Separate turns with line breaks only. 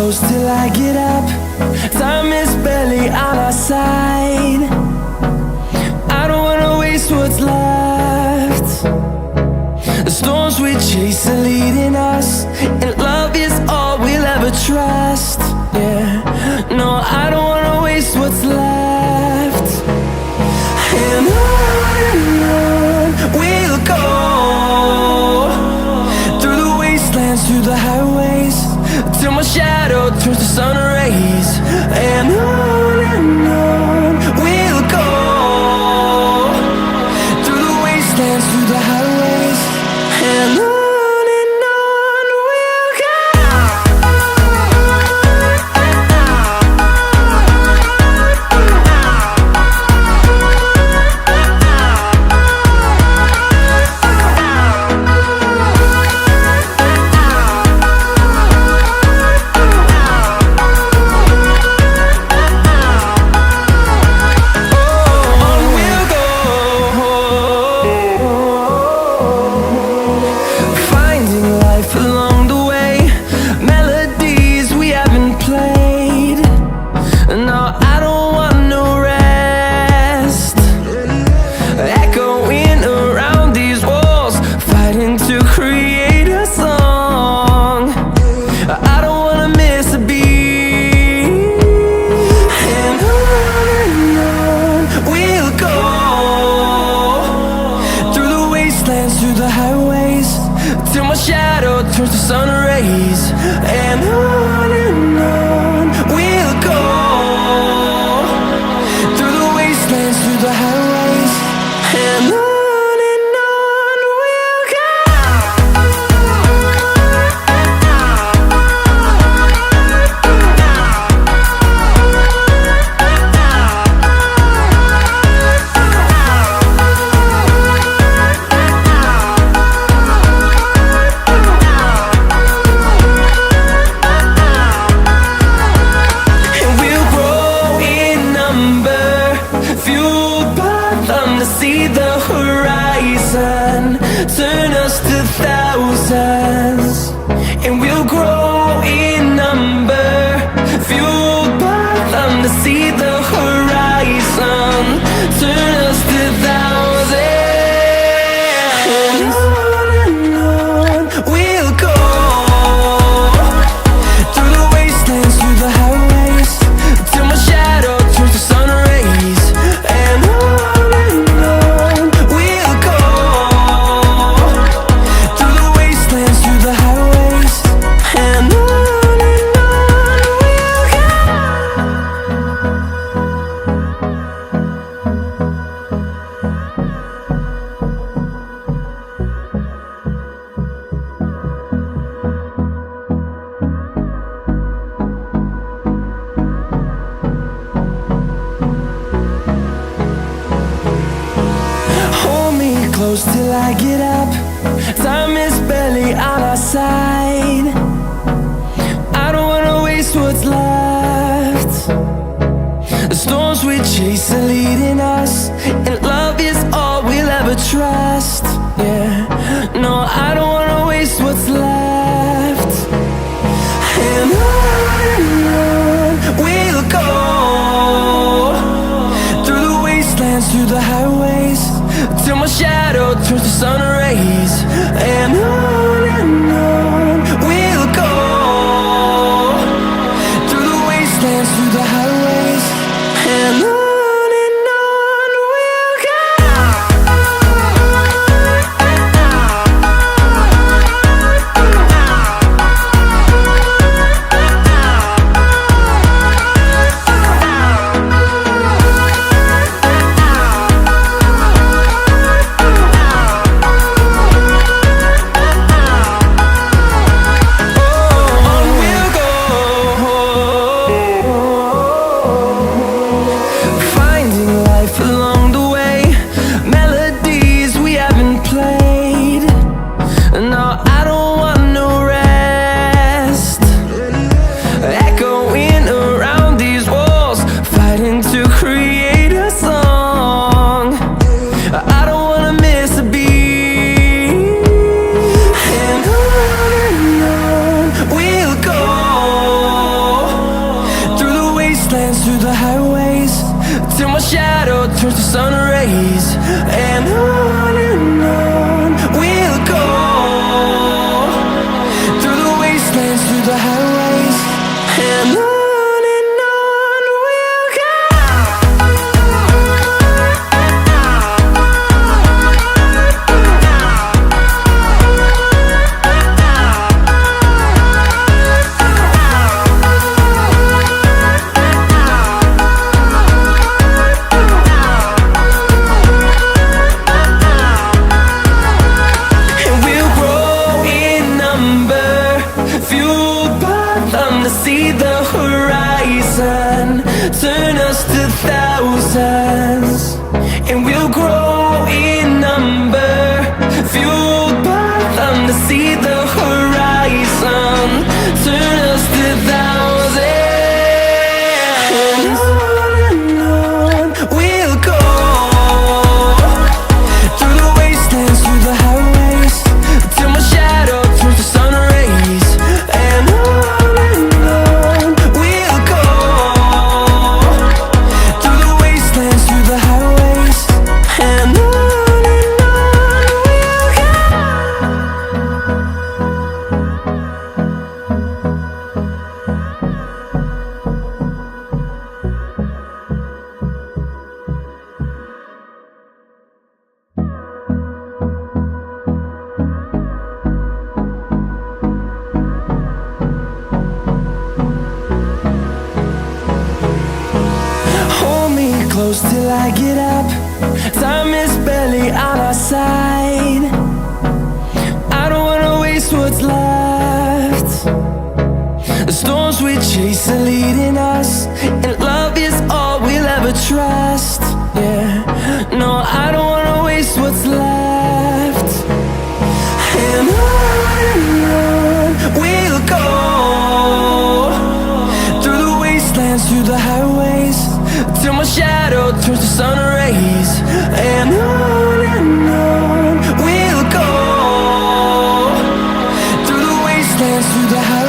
close till I get up. Time is barely on our side. I don't wanna waste what's left. The storms we chase are leading us, and love is all we'll ever trust. Yeah, no, I don't wanna waste what's left. And on we'll go, through the wastelands, through the highways, till my shadow turns to sun rays. And on we'll go, through the wastelands, through the highways, and on we'll go. Through the highways, till my shadow turns to sun rays. And on we'll go, through the wastelands, through the highways, and on we'll go. See the horizon turn us to thousands, and we'll grow in number, fueled by them. To see the horizon turn us to thousands, and on we'll go, through the wastelands, through the highways, till my shadow turns to sun rays. And close till I get up. Time is barely on our side. I don't wanna waste what's left. The storms we chase are leading us, and love is all we'll ever trust. Yeah, no, I don't wanna waste what's left. And on we'll go, through the wastelands, through the highways, till my shadow turns to sun rays. And on wastelands, through the highways, and on we'll go. See the horizon turn us to thousands, and we'll grow in number, fueled by them to see the horizon turn us to thousands, and on we'll go, through the wastelands, through the highways, till my shadow turns to sun rays, and on close till I get up. Time is barely on our side. I don't wanna waste what's left. The storms we chase are leading us, and love is all we'll ever trust. Yeah, no, I don't wanna waste what's left. And on we'll go, through the wastelands, through the highways, till my shadow turns to sun rays, and on we'll go, through the wastelands, through the highways.